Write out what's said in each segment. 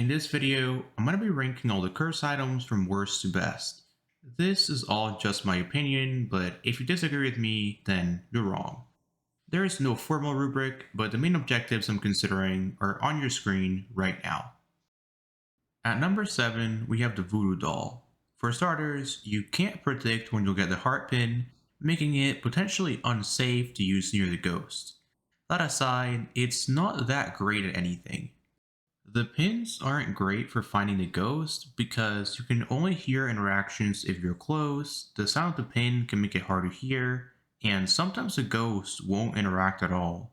In this video, I'm going to be ranking all the curse items from worst to best. This is all just my opinion, but if you disagree with me, then you're wrong. There is no formal rubric, but the main objectives I'm considering are on your screen right now. At number 7, we have the Voodoo doll. For starters, you can't predict when you'll get the heart pin, making it potentially unsafe to use near the ghost. That aside, it's not that great at anything. The pins aren't great for finding the ghost because you can only hear interactions if you're close, the sound of the pin can make it hard to hear, and sometimes the ghost won't interact at all.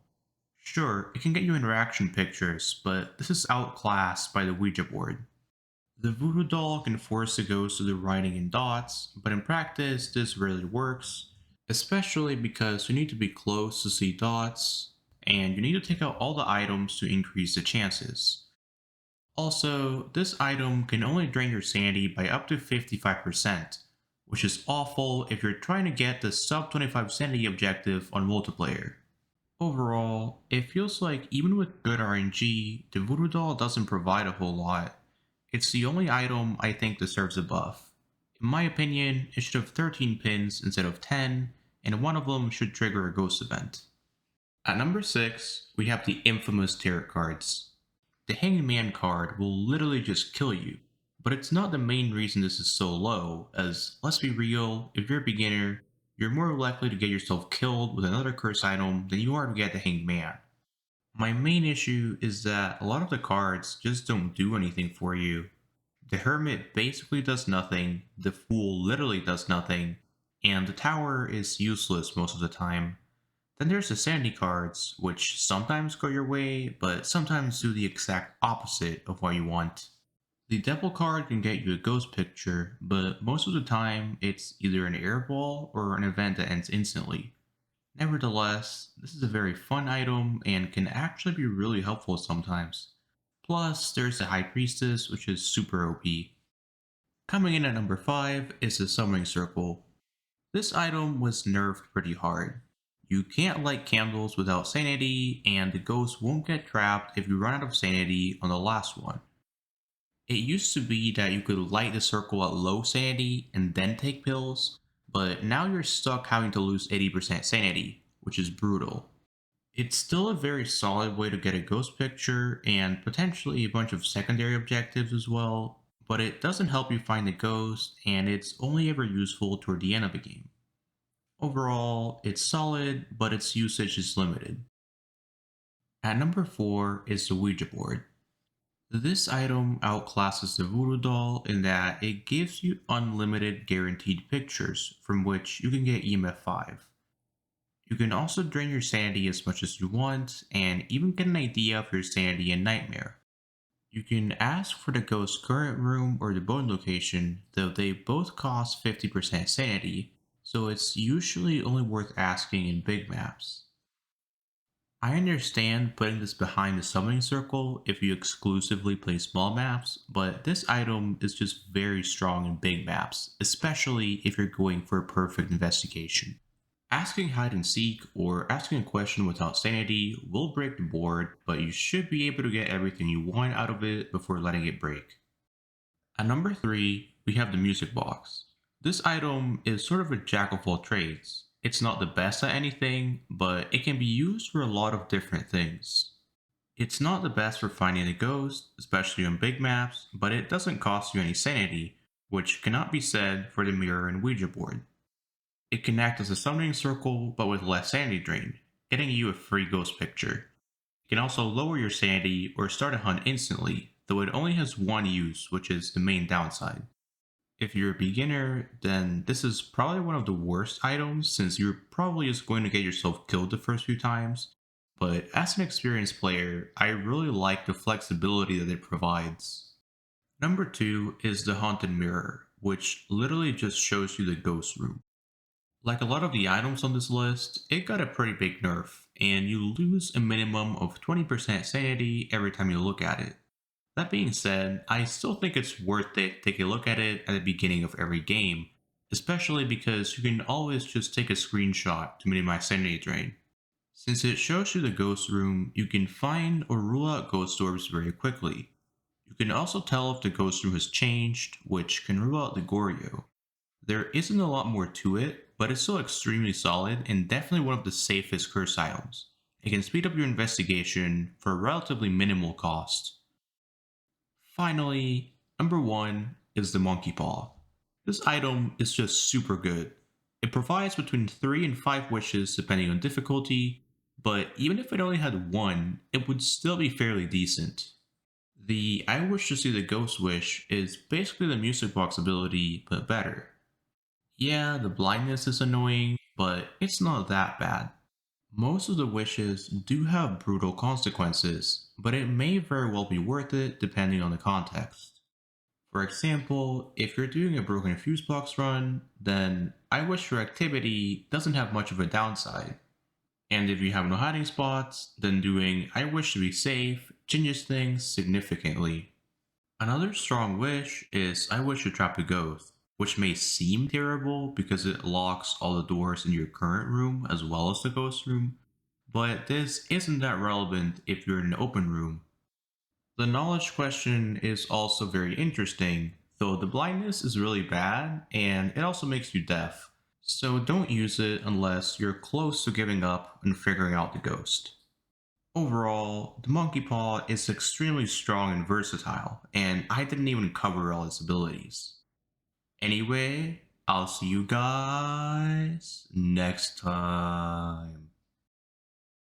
Sure, it can get you interaction pictures, but this is outclassed by the Ouija board. The voodoo doll can force the ghost to do writing in dots, but in practice this rarely works, especially because you need to be close to see dots, and you need to take out all the items to increase the chances. Also, this item can only drain your sanity by up to 55%, which is awful if you're trying to get the sub 25 sanity objective on multiplayer. Overall, it feels like even with good RNG, the Voodoo doll doesn't provide a whole lot. It's the only item I think deserves a buff. In my opinion, it should have 13 pins instead of 10, and one of them should trigger a ghost event. At number 6, we have the infamous tarot cards. The Hangman card will literally just kill you, but it's not the main reason this is so low, as let's be real, if you're a beginner, you're more likely to get yourself killed with another curse item than you are to get the Hangman. My main issue is that a lot of the cards just don't do anything for you. The Hermit basically does nothing, the Fool literally does nothing, and the Tower is useless most of the time. Then there's the sanity cards, which sometimes go your way, but sometimes do the exact opposite of what you want. The Devil card can get you a ghost picture, but most of the time it's either an airball or an event that ends instantly. Nevertheless, this is a very fun item and can actually be really helpful sometimes. Plus, there's the High Priestess, which is super OP. Coming in at number 5 is the Summoning Circle. This item was nerfed pretty hard. You can't light candles without sanity, and the ghost won't get trapped if you run out of sanity on the last one. It used to be that you could light the circle at low sanity and then take pills, but now you're stuck having to lose 80% sanity, which is brutal. It's still a very solid way to get a ghost picture and potentially a bunch of secondary objectives as well, but it doesn't help you find the ghost, and it's only ever useful toward the end of the game. Overall, it's solid, but its usage is limited. At number 4 is the Ouija board. This item outclasses the Voodoo doll in that it gives you unlimited guaranteed pictures from which you can get EMF 5. You can also drain your sanity as much as you want, and even get an idea of your sanity in Nightmare. You can ask for the ghost's current room or the bone location, though they both cost 50% sanity, so it's usually only worth asking in big maps. I understand putting this behind the summoning circle if you exclusively play small maps, but this item is just very strong in big maps, especially if you're going for a perfect investigation. Asking hide and seek or asking a question without sanity will break the board, but you should be able to get everything you want out of it before letting it break. At number 3, we have the music box. This item is sort of a jack of all trades. It's not the best at anything, but it can be used for a lot of different things. It's not the best for finding a ghost, especially on big maps, but it doesn't cost you any sanity, which cannot be said for the mirror and Ouija board. It can act as a summoning circle, but with less sanity drained, getting you a free ghost picture. It can also lower your sanity or start a hunt instantly, though it only has one use, which is the main downside. If you're a beginner, then this is probably one of the worst items since you're probably just going to get yourself killed the first few times, but as an experienced player, I really like the flexibility that it provides. Number 2 is the Haunted Mirror, which literally just shows you the ghost room. Like a lot of the items on this list, it got a pretty big nerf, and you lose a minimum of 20% sanity every time you look at it. That being said, I still think it's worth it to take a look at it at the beginning of every game, especially because you can always just take a screenshot to minimize sanity drain. Since it shows you the ghost room, you can find or rule out ghost orbs very quickly. You can also tell if the ghost room has changed, which can rule out the Goryo. There isn't a lot more to it, but it's still extremely solid and definitely one of the safest curse items. It can speed up your investigation for a relatively minimal cost. Finally, number 1 is the Monkey Paw. This item is just super good. It provides between 3 and 5 wishes depending on difficulty, but even if it only had one, it would still be fairly decent. The I wish to see the ghost wish is basically the music box ability, but better. Yeah, the blindness is annoying, but it's not that bad. Most of the wishes do have brutal consequences, but it may very well be worth it depending on the context. For example, if you're doing a broken fuse box run, then I wish your activity doesn't have much of a downside. And if you have no hiding spots, then doing I wish to be safe changes things significantly. Another strong wish is I wish to trap a ghost, which may seem terrible because it locks all the doors in your current room as well as the ghost room, but this isn't that relevant if you're in an open room. The knowledge question is also very interesting, though the blindness is really bad and it also makes you deaf, so don't use it unless you're close to giving up and figuring out the ghost. Overall, the Monkey Paw is extremely strong and versatile, and I didn't even cover all its abilities. Anyway, I'll see you guys next time.